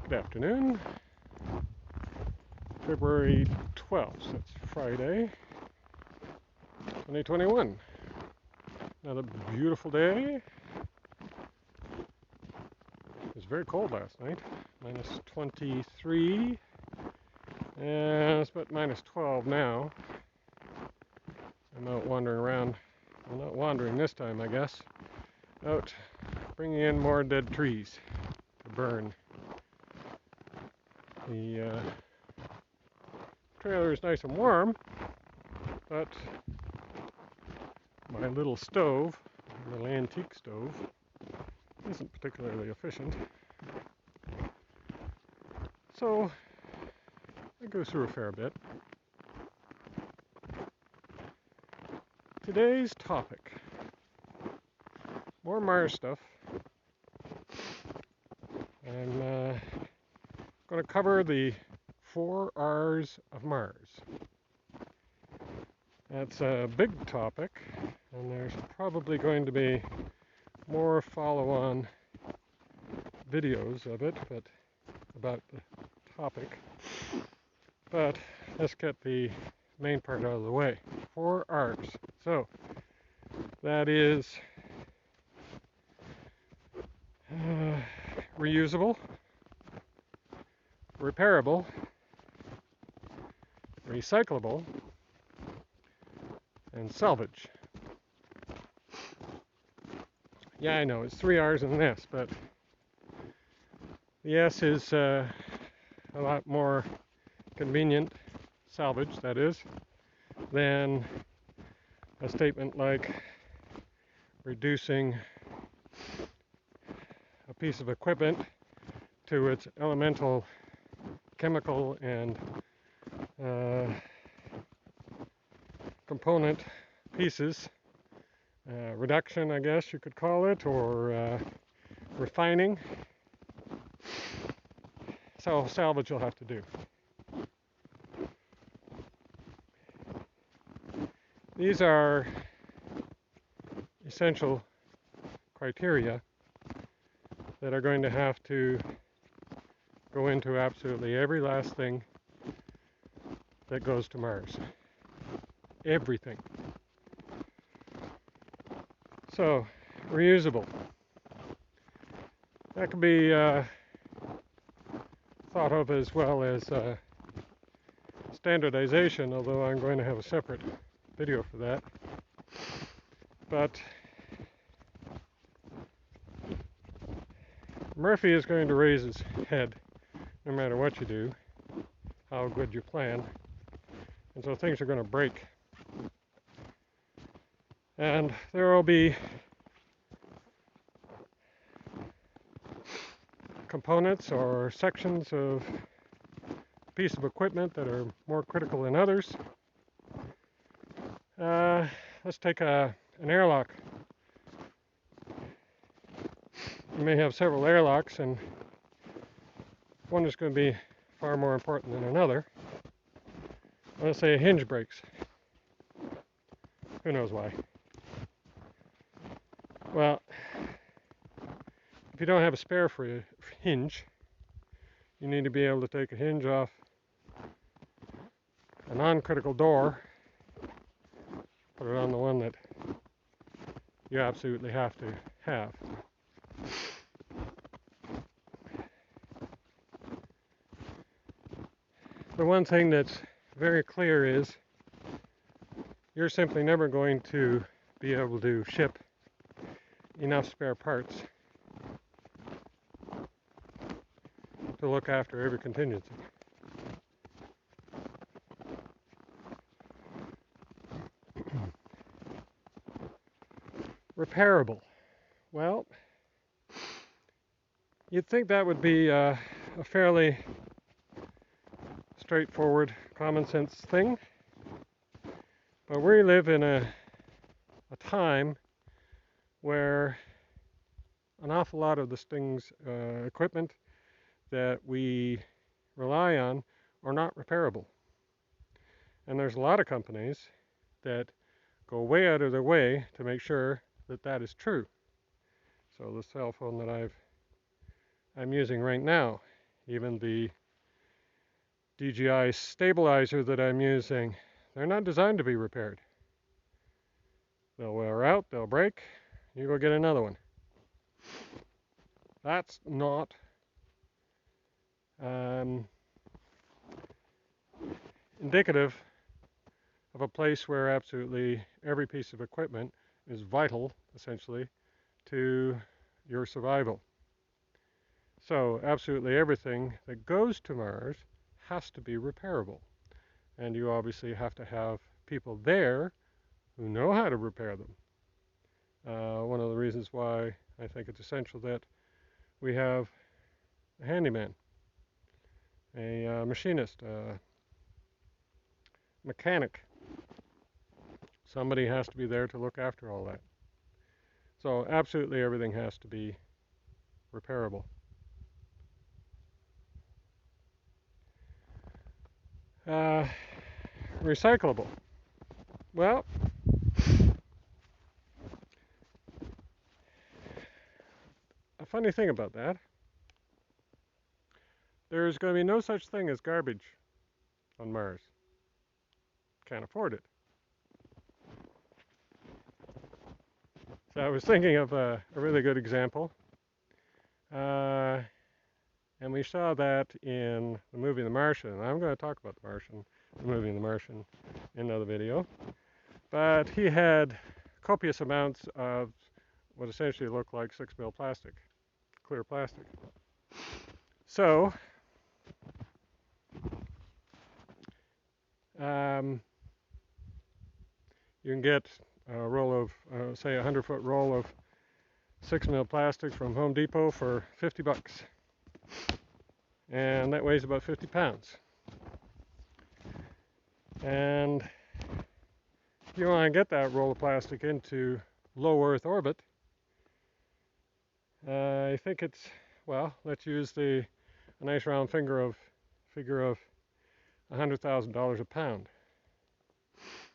Good afternoon. February 12th, that's Friday, 2021. Another beautiful day. It was very cold last night, minus 23, and it's about minus 12 now. I'm out wandering around. Well, not wandering this time, I guess. Out bringing in more dead trees to burn. The trailer is nice and warm, but my little stove, little antique stove, isn't particularly efficient. So I go through a fair bit. Today's topic, more Mars stuff. I'm going to cover the 4 R's of Mars. That's a big topic, and there's probably going to be more follow-on videos of it, but about the topic. But let's get the main part out of the way. 4 R's. So that is reusable, repairable, recyclable, and salvage. Yeah, I know, it's 3 R's and an S, but the S is a lot more convenient, salvage that is, than a statement like reducing a piece of equipment to its elemental chemical and component pieces. Reduction, I guess you could call it, or refining. So salvage you'll have to do. These are essential criteria that are going to have to go into absolutely every last thing that goes to Mars. Everything. So, reusable. That can be thought of as well as standardization, although I'm going to have a separate video for that. But Murphy is going to raise his head no matter what you do, how good you plan, and so things are going to break. And there will be components or sections of a piece of equipment that are more critical than others. Let's take an airlock. You may have several airlocks, and one is going to be far more important than another. Let's say a hinge breaks. Who knows why? Well, if you don't have a spare for a hinge, you need to be able to take a hinge off a non-critical door, put it on the one that you absolutely have to have. The one thing that's very clear is you're simply never going to be able to ship enough spare parts to look after every contingency. Repairable. Well, you'd think that would be a fairly straightforward, common sense thing, but we live in a time where an awful lot of the things, equipment that we rely on are not repairable. And there's a lot of companies that go way out of their way to make sure that that is true. So the cell phone that I'm using right now even the DJI stabilizer that I'm using, they're not designed to be repaired. They'll wear out, they'll break, you go get another one. That's not indicative of a place where absolutely every piece of equipment is vital, essentially, to your survival. So absolutely everything that goes to Mars has to be repairable. And you obviously have to have people there who know how to repair them. One of the reasons why I think it's essential that we have a handyman, a machinist, a mechanic. Somebody has to be there to look after all that. So absolutely everything has to be repairable. Recyclable. Well, a funny thing about that, there's going to be no such thing as garbage on Mars. Can't afford it. So I was thinking of a really good example. And we saw that in the movie The Martian. And I'm going to talk about the movie The Martian, in another video. But he had copious amounts of what essentially looked like 6 mil plastic, clear plastic. So, you can get a roll of, say, a 100-foot roll of 6 mil plastic from Home Depot for $50. And that weighs about 50 pounds. And if you want to get that roll of plastic into low Earth orbit, I think it's, well, let's use a nice round figure of $100,000 a pound.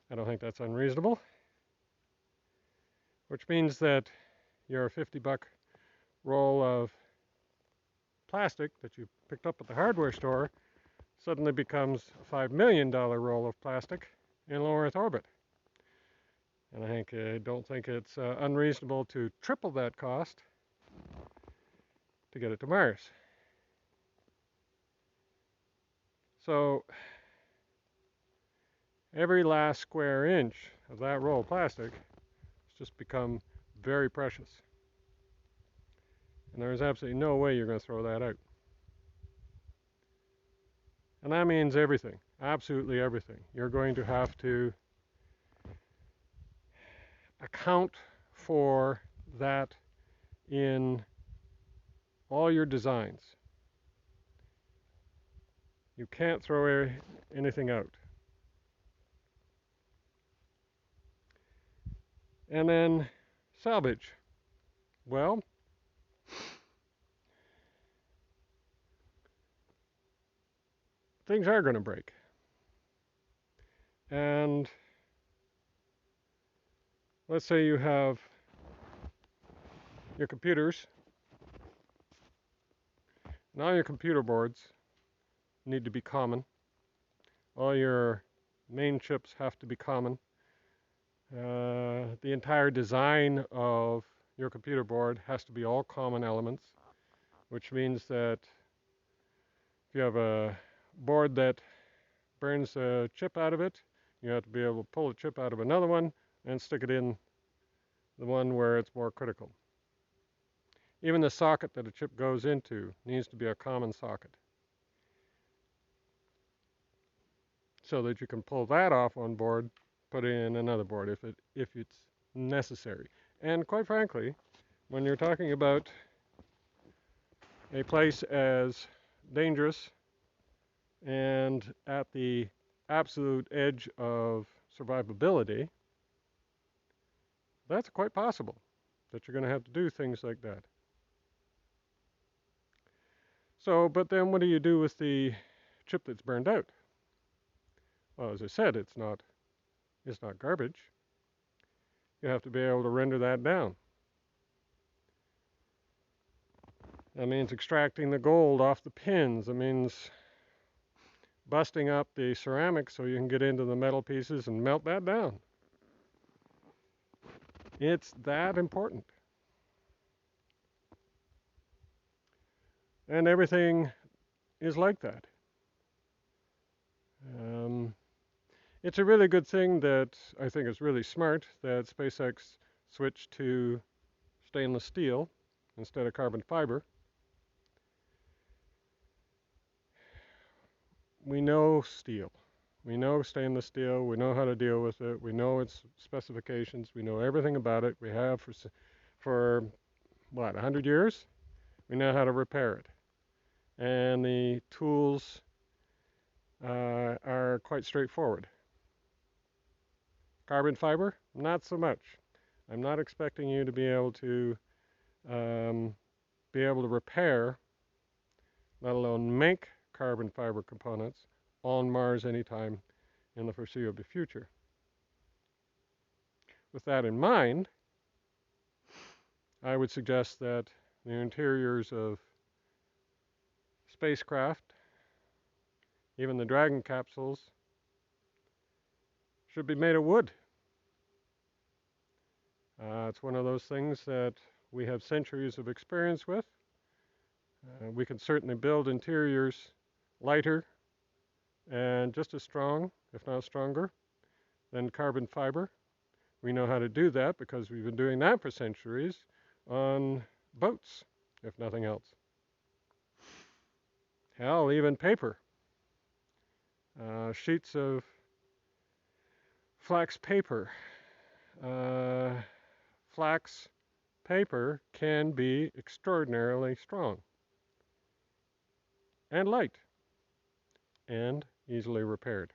I don't think that's unreasonable. Which means that your $50 roll of plastic that you picked up at the hardware store suddenly becomes a $5 million roll of plastic in low Earth orbit. And I don't think it's unreasonable to triple that cost to get it to Mars. So every last square inch of that roll of plastic has just become very precious. And there's absolutely no way you're going to throw that out. And that means everything, absolutely everything. You're going to have to account for that in all your designs. You can't throw anything out. And then salvage. Well, things are going to break. And let's say you have your computers. And all your computer boards need to be common. All your main chips have to be common. The entire design of your computer board has to be all common elements, which means that if you have a board that burns a chip out of it, you have to be able to pull a chip out of another one and stick it in the one where it's more critical. Even the socket that a chip goes into needs to be a common socket, so that you can pull that off one board, put it in another board if it's necessary. And quite frankly, when you're talking about a place as dangerous and at the absolute edge of survivability, that's quite possible that you're going to have to do things like that. So, but then what do you do with the chip that's burned out? Well, as I said, it's not garbage. You have to be able to render that down. That means extracting the gold off the pins. It means busting up the ceramic so you can get into the metal pieces and melt that down. It's that important. And everything is like that. Um, it's a really good thing that I think is really smart that SpaceX switched to stainless steel instead of carbon fiber. We know steel. We know stainless steel. We know how to deal with it. We know its specifications. We know everything about it. We have for what, 100 years? We know how to repair it. And the tools are quite straightforward. Carbon fiber, not so much. I'm not expecting you to um, be able to repair, let alone make carbon fiber components on Mars anytime in the foreseeable future. With that in mind, I would suggest that the interiors of spacecraft, even the Dragon capsules, should be made of wood. It's one of those things that we have centuries of experience with. We can certainly build interiors lighter and just as strong, if not stronger, than carbon fiber. We know how to do that because we've been doing that for centuries on boats, if nothing else. Hell, even paper. Sheets of flax paper. Flax paper can be extraordinarily strong and light and easily repaired.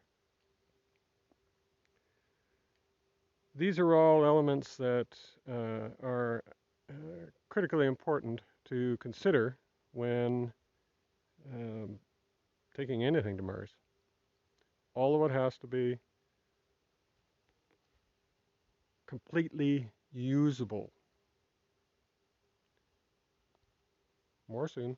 These are all elements that are critically important to consider when um, taking anything to Mars. All of it has to be completely usable. More soon.